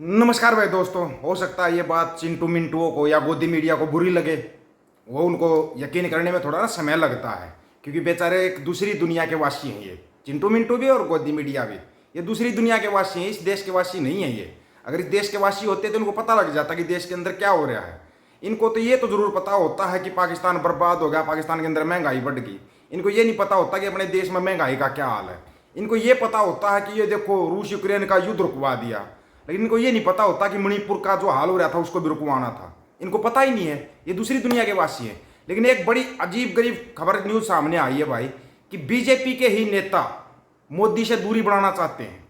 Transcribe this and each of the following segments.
नमस्कार भाई दोस्तों। हो सकता है ये बात चिंटू मिंटुओं को या गोदी मीडिया को बुरी लगे। वो उनको यकीन करने में थोड़ा ना समय लगता है, क्योंकि बेचारे एक दूसरी दुनिया के वासी हैं। ये चिंटू मिंटू भी और गोदी मीडिया भी ये दूसरी दुनिया के वासी हैं, इस देश के वासी नहीं है ये। अगर इस देश के वासी होते तो इनको पता लग जाता कि देश के अंदर क्या हो रहा है। इनको तो ये तो ज़रूर पता होता है कि पाकिस्तान बर्बाद हो गया, पाकिस्तान के अंदर महंगाई बढ़ गई। इनको ये नहीं पता होता कि अपने देश में महंगाई का क्या हाल है। इनको ये पता होता है कि ये देखो रूस यूक्रेन का युद्ध रुकवा दिया, लेकिन इनको ये नहीं पता होता कि मणिपुर का जो हाल हो रहा था उसको भी रुकवाना था। इनको पता ही नहीं है, ये दूसरी दुनिया के वासी हैं। लेकिन एक बड़ी अजीब गरीब खबर न्यूज़ सामने आई है भाई, कि बीजेपी के ही नेता मोदी से दूरी बढ़ाना चाहते हैं।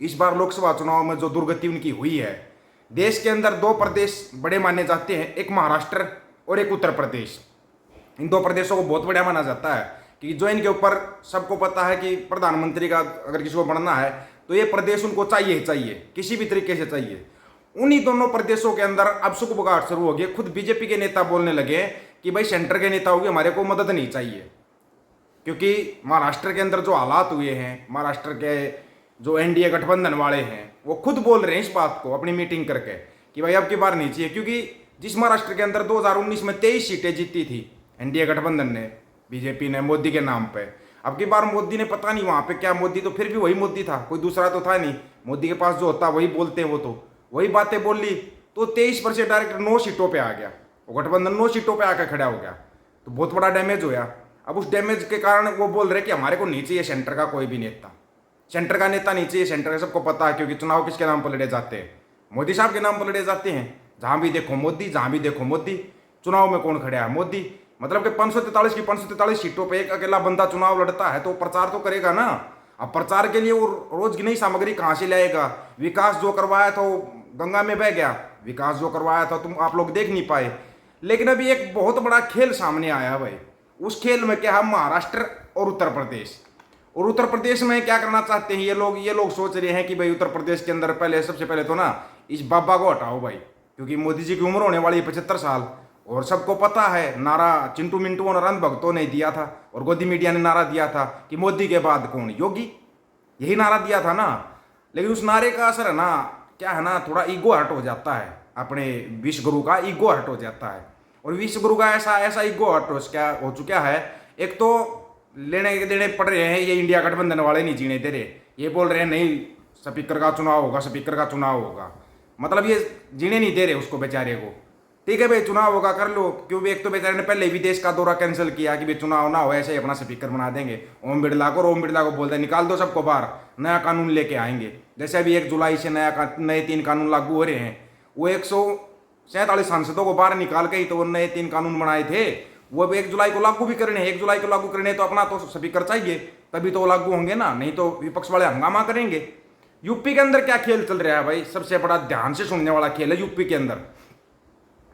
इस बार लोकसभा चुनाव में जो दुर्गति उनकी हुई है, देश के अंदर दो प्रदेश बड़े माने जाते हैं, एक महाराष्ट्र और एक उत्तर प्रदेश। इन दो प्रदेशों को बहुत बढ़िया माना जाता है कि जो इनके ऊपर सबको पता है कि प्रधानमंत्री का अगर किसी को बनना है तो ये प्रदेश उनको चाहिए ही चाहिए, किसी भी तरीके से चाहिए। उन्हीं दोनों प्रदेशों के अंदर अब सुख बुगाड़ शुरू हो गए। खुद बीजेपी के नेता बोलने लगे कि भाई सेंटर के नेताओं की हमारे को मदद नहीं चाहिए, क्योंकि महाराष्ट्र के अंदर जो हालात हुए हैं, महाराष्ट्र के जो एनडीए गठबंधन वाले हैं वो खुद बोल रहे हैं इस बात को अपनी मीटिंग करके कि भाई अब की बार नहीं चाहिए। क्योंकि जिस महाराष्ट्र के अंदर 2019 में 23 सीटें जीती थी एनडीए गठबंधन ने, बीजेपी ने मोदी के नाम पे, अब की बार मोदी ने पता नहीं वहाँ पे क्या, मोदी तो फिर भी वही मोदी था, कोई दूसरा तो था नहीं। मोदी के पास जो होता वही बोलते हैं, वो तो वही बातें बोल ली, तो 23% डायरेक्ट 9 सीटों पे आ गया। वो गठबंधन 9 सीटों पे आकर खड़ा हो गया, तो बहुत बड़ा डैमेज होया। अब उस डैमेज के कारण वो बोल रहे कि हमारे को नहीं चाहिए सेंटर का कोई भी नेता, सेंटर का नेता नहीं चाहिए। सेंटर का सबको पता है, क्योंकि चुनाव किसके नाम पर लड़े जाते हैं, मोदी साहब के नाम पर लड़े जाते हैं। जहाँ भी देखो मोदी, जहाँ भी देखो मोदी। चुनाव में कौन खड़ा है? मोदी। मतलब कि 543 की 543 सीटों पे एक अकेला बंदा चुनाव लड़ता है तो प्रचार तो करेगा ना। अब प्रचार के लिए वो रोज की नई सामग्री कहाँ से लाएगा? विकास जो करवाया था वो गंगा में बह गया, विकास जो करवाया था तुम आप लोग देख नहीं पाए। लेकिन अभी एक बहुत बड़ा खेल सामने आया भाई। उस खेल में क्या है, महाराष्ट्र और उत्तर प्रदेश। और उत्तर प्रदेश में क्या करना चाहते हैं ये लोग सोच रहे हैं कि भाई उत्तर प्रदेश के अंदर पहले सबसे पहले तो ना इस बाबा को हटाओ भाई, क्योंकि मोदी जी की उम्र होने वाली है 75 साल। और सबको पता है नारा चिंटू मिंटू और अंध भक्तों ने दिया था, और गोदी मीडिया ने नारा दिया था कि मोदी के बाद कौन? योगी। यही नारा दिया था ना। लेकिन उस नारे का असर है ना, क्या है ना, थोड़ा ईगो हर्ट हो जाता है। अपने विश्व गुरु का ईगो हर्ट हो जाता है। और विश्व गुरु का ऐसा ऐसा ईगो हर्ट हो चुका है। एक तो लेने के देने पड़ रहे हैं, ये इंडिया गठबंधन वाले नहीं जीने दे रहे। ये बोल रहे हैं नहीं स्पीकर का चुनाव होगा, स्पीकर का चुनाव होगा। मतलब ये जीने नहीं दे रहे उसको बेचारे को। ठीक है भाई चुनाव होगा कर लो, क्योंकि एक तो बेचारे ने पहले विदेश का दौरा कैंसिल किया कि भाई चुनाव ना हो, ऐसे ही अपना स्पीकर बना देंगे ओम बिरला को। और ओम बिरला को बोलते हैं निकाल दो सबको बाहर, नया कानून लेके आएंगे। जैसे अभी 1 जुलाई से नए 3 कानून लागू हो रहे हैं। वो 147 सांसदों को बाहर निकाल के ही तो वो नए 3 कानून बनाए थे। वो अब 1 जुलाई को लागू भी करने हैं। 1 जुलाई को लागू करने तो अपना तो स्पीकर चाहिए, तभी तो वो लागू होंगे ना, नहीं तो विपक्ष वाले हंगामा करेंगे। यूपी के अंदर क्या खेल चल रहा है भाई? सबसे बड़ा ध्यान से सुनने वाला खेल है यूपी के अंदर।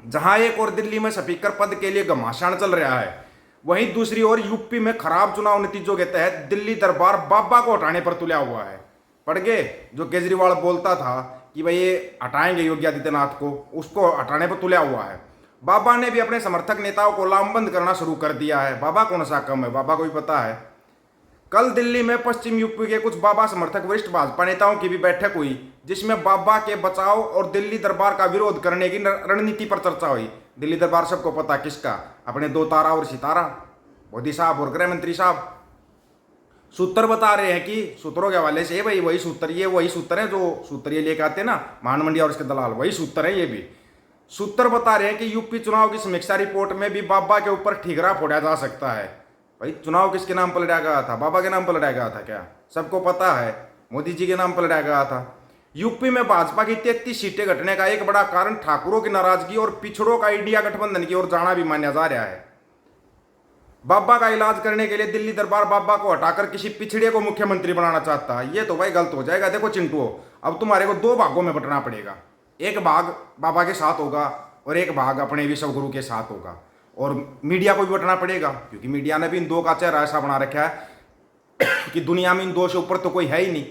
जहां एक और दिल्ली में स्पीकर पद के लिए घमासान चल रहा है, वहीं दूसरी ओर यूपी में खराब चुनाव नतीजों के तहत दिल्ली दरबार बाबा को हटाने पर तुला हुआ है। पढ़ गए जो केजरीवाल बोलता था कि भाई ये हटाएंगे योगी आदित्यनाथ को, उसको हटाने पर तुला हुआ है। बाबा ने भी अपने समर्थक नेताओं को लामबंद करना शुरू कर दिया है। बाबा कौन सा कम है, बाबा को भी पता है। कल दिल्ली में पश्चिम यूपी के कुछ बाबा समर्थक वरिष्ठ भाजपा नेताओं की भी बैठक हुई, जिसमें बाबा के बचाव और दिल्ली दरबार का विरोध करने की रणनीति पर चर्चा हुई। दिल्ली दरबार सबको पता किसका, अपने 2 तारा और सितारा मोदी साहब और गृह मंत्री साहब। सूत्र बता रहे हैं कि सूत्रों के हवाले से भाई वही सूत्र, ये वही सूत्र है जो सूत्र ये लेकर आते हैं ना मान मंडिया और इसके दलाल, वही सूत्र है। ये भी सूत्र बता रहे हैं कि यूपी चुनाव की समीक्षा रिपोर्ट में भी बाबा के ऊपर ठीकरा फोड़ा जा सकता है। भाई चुनाव किसके नाम पर लड़ाया गया था? बाबा के नाम पर लड़ाया गया था क्या? सबको पता है मोदी जी के नाम पर लड़ाया गया था। यूपी में भाजपा की 33 सीटें घटने का एक बड़ा कारण ठाकुरों की नाराजगी और पिछड़ों का इंडिया गठबंधन की ओर जाना भी माना जा रहा है। बाबा का इलाज करने के लिए दिल्ली दरबार बाबा को हटाकर किसी पिछड़े को मुख्यमंत्री बनाना चाहता है। ये तो भाई गलत हो जाएगा। देखो चिंटू, अब तुम्हारे को 2 भागों में बंटना पड़ेगा। एक भाग बाबा के साथ होगा और एक भाग अपने विश्व गुरु के साथ होगा। और मीडिया को भी बटना पड़ेगा, क्योंकि मीडिया ने भी इन 2 का चेहरा ऐसा बना रखा है कि दुनिया में इन 2 से ऊपर तो कोई है ही नहीं,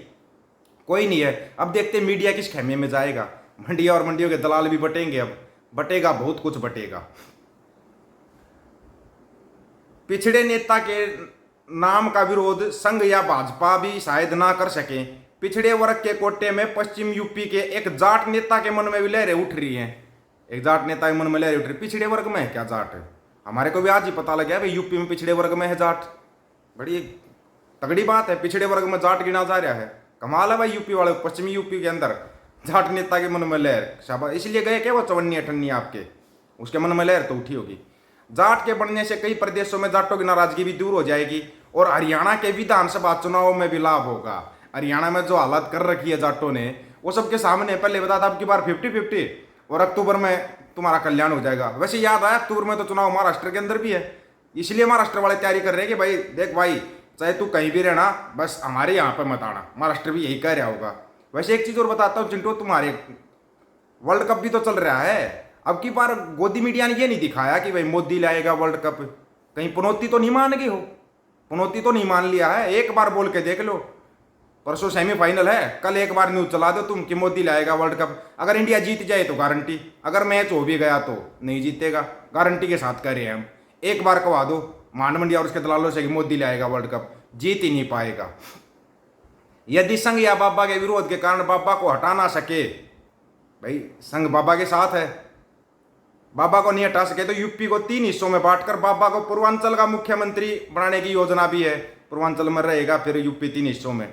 कोई नहीं है। अब देखते हैं मीडिया किस खेमे में जाएगा। मंडिया और मंडियों के दलाल भी बटेंगे, अब बटेगा, बहुत कुछ बटेगा। पिछड़े नेता के नाम का विरोध संघ या भाजपा भी शायद ना कर सके, पिछड़े वर्ग के कोटे में पश्चिम यूपी के एक जाट नेता के मन में भी लहरें उठ रही हैं। एक जाट नेता के मन में लहरें उठ रही, पिछड़े वर्ग में है क्या जाट है? हमारे को भी आज ही पता लग गया भाई यूपी में पिछड़े वर्ग में है जाट। बड़ी तगड़ी बात है, पिछड़े वर्ग में जाट गिना जा रहा है। कमाल है भाई यूपी वाले, पश्चिमी यूपी के अंदर जाट नेता के मन में लहर। शाबाश, इसलिए गए क्या वो 54-58 आपके, उसके मन में लहर तो उठी होगी। जाट के बनने से कई प्रदेशों में जाटों की नाराजगी भी दूर हो जाएगी और हरियाणा के विधानसभा चुनाव में भी लाभ होगा। हरियाणा में जो हालत कर रखी है जाटों ने वो सबके सामने, पहले बता था अब की बार 50-50 और अक्टूबर में तुम्हारा कल्याण हो जाएगा। वैसे याद आया अक्टूबर में तो चुनाव महाराष्ट्र के अंदर भी है, इसलिए महाराष्ट्र वाले तैयारी कर रहे हैं कि भाई देख भाई चाहे तू कहीं भी रहना, बस हमारे यहाँ पर मत आना। महाराष्ट्र भी यही कह रहा होगा। वैसे एक चीज और बताता हूँ चिंटू, तुम्हारे वर्ल्ड कप भी तो चल रहा है। अब की बार गोदी मीडिया ने ये नहीं दिखाया कि भाई मोदी लाएगा वर्ल्ड कप, कहीं पनौती तो नहीं मान गई हो? पनौती तो नहीं मान लिया है? एक बार बोल के देख लो, परसों सेमीफाइनल है, कल एक बार न्यूज चला दो तुम कि मोदी लाएगा वर्ल्ड कप। अगर इंडिया जीत जाए तो गारंटी, अगर मैच हो भी गया तो नहीं जीतेगा, गारंटी के साथ कह रहे हैं हम। एक बार कहा दो मान मंडिया और उसके दलालों से कि मोदी लाएगा वर्ल्ड कप, जीत ही नहीं पाएगा। यदि संघ या बाबा के विरोध के कारण बाबा को हटा ना सके, भाई संघ बाबा के साथ है, बाबा को नहीं हटा सके तो यूपी को 3 हिस्सों में बांटकर बाबा को पूर्वांचल का मुख्यमंत्री बनाने की योजना भी है। पूर्वांचल में रहेगा फिर यूपी 3 हिस्सों में।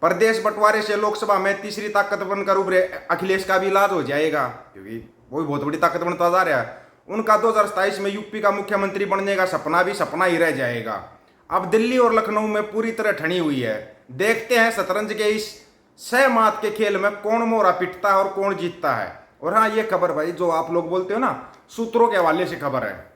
प्रदेश बंटवारे से लोकसभा में तीसरी ताकत बनकर उभरे अखिलेश का भी इलाज हो जाएगा, क्योंकि वो भी बहुत बड़ी ताकत बनता जा रहा है। उनका 2027 में यूपी का मुख्यमंत्री बनने का सपना भी सपना ही रह जाएगा। अब दिल्ली और लखनऊ में पूरी तरह ठनी हुई है। देखते हैं शतरंज के इस 6 मात के खेल में कौन मोहरा पिटता है और कौन जीतता है। और हाँ, ये खबर भाई जो आप लोग बोलते हो ना, सूत्रों के हवाले से खबर है।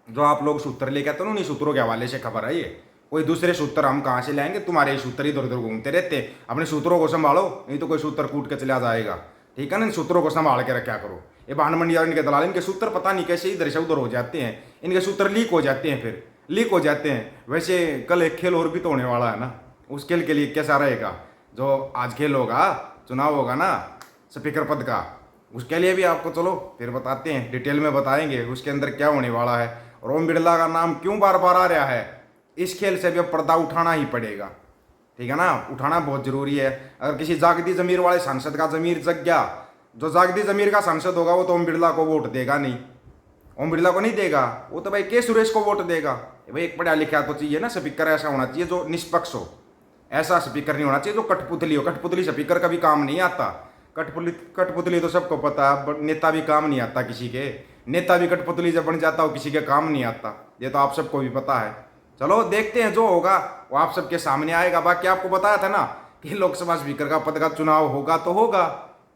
जो आप लोग सूत्र लेके आते हो ना, उन्हीं सूत्रों के हवाले से खबर है ये। कोई दूसरे सूत्र हम कहाँ से लाएंगे? तुम्हारे सूत्र इधर उधर घूमते रहते हैं। अपने सूत्रों को संभालो, नहीं तो कोई सूत्र कूट के चला जाएगा। ठीक है ना? इन सूत्रों को संभाल के रखा करो। ये भान मंडिया इनके दलाल, इनके सूत्र पता नहीं कैसे इधर से उधर हो जाते हैं, इनके सूत्र लीक हो जाते हैं, फिर लीक हो जाते हैं। वैसे कल एक खेल और भी तो होने वाला है ना, उस खेल के लिए कैसा रहेगा? जो आज खेल होगा, चुनाव होगा ना स्पीकर पद का, उसके लिए भी आपको चलो फिर बताते हैं, डिटेल में बताएंगे उसके अंदर क्या होने वाला है। और ओम बिरला का नाम क्यों बार बार आ रहा है? इस खेल से भी अब पर्दा उठाना ही पड़ेगा। ठीक है ना? उठाना बहुत जरूरी है। अगर किसी जागती जमीर वाले सांसद का जमीर जग गया, जो जागती जमीर का सांसद होगा वो तो ओम बिरला को वोट देगा नहीं, ओम बिरला को नहीं देगा, वो तो भाई के सुरेश को वोट देगा। भाई एक पढ़ा लिखा तो चाहिए ना स्पीकर, ऐसा होना चाहिए जो निष्पक्ष हो। ऐसा स्पीकर नहीं होना चाहिए जो कठपुतली हो। कठपुतली स्पीकर का भी काम नहीं आता। कठपुतली तो सबको पता है, नेता भी काम नहीं आता किसी के। नेता भी कठपुतली जब बन जाता हो किसी के काम नहीं आता, ये तो आप सबको भी पता है। चलो देखते हैं, जो होगा वो आप सबके सामने आएगा। बाकी आपको बताया था ना कि लोकसभा स्पीकर का पद का चुनाव होगा तो होगा,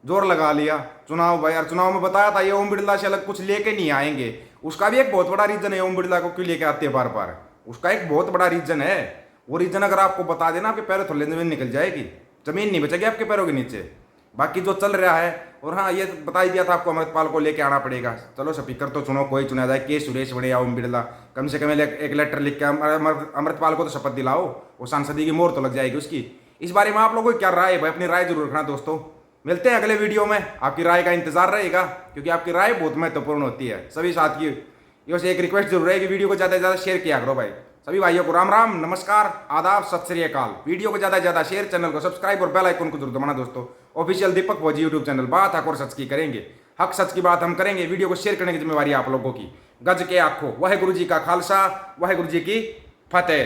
जोर लगा लिया चुनाव भाई यार। चुनाव में बताया था ये ओम बिरला से अलग कुछ लेके नहीं आएंगे। उसका भी एक बहुत बड़ा रीजन है, ओम बिरला को क्यों लेके आते हैं बार बार, उसका एक बहुत बड़ा रीजन है। वो रीजन अगर आपको बता देना, आपके पैरों थल्ले जमीन निकल जाएगी, जमीन नहीं बचेगी आपके पैरों के नीचे। बाकी जो चल रहा है, और हाँ ये बता ही दिया था आपको, अमृतपाल को लेके आना पड़ेगा। चलो स्पीकर तो चुनो, कोई चुना जाए, के सुरेश बने या ओम बिरला, कम से कम एक लेटर लिख के अमृतपाल को तो शपथ दिलाओ, वो सांसदी की मोहर तो लग जाएगी उसकी। इस बारे में आप लोगों की क्या राय है भाई? अपनी राय जरूर रखना दोस्तों। मिलते हैं अगले वीडियो में, आपकी राय का इंतजार रहेगा, क्योंकि आपकी राय बहुत महत्वपूर्ण होती है। सभी साथी ये एक रिक्वेस्ट जरूर है कि वीडियो को ज़्यादा से ज़्यादा शेयर किया करो भाई। सभी भाइयों को राम राम, नमस्कार, आदाब, सत श्री अकाल। वीडियो को ज़्यादा से ज़्यादा शेयर, चैनल को सब्सक्राइब और बेल आइकन को जरूर दबाना दोस्तों। ऑफिशियल दीपक फौजी यूट्यूब चैनल, बात हक और सच की करेंगे, हक सच की बात हम करेंगे। वीडियो को शेयर करने की जिम्मेवारी आप लोगों की। गज के आखो, वाहेगुरु जी का खालसा, वाहेगुरु जी की फतेह।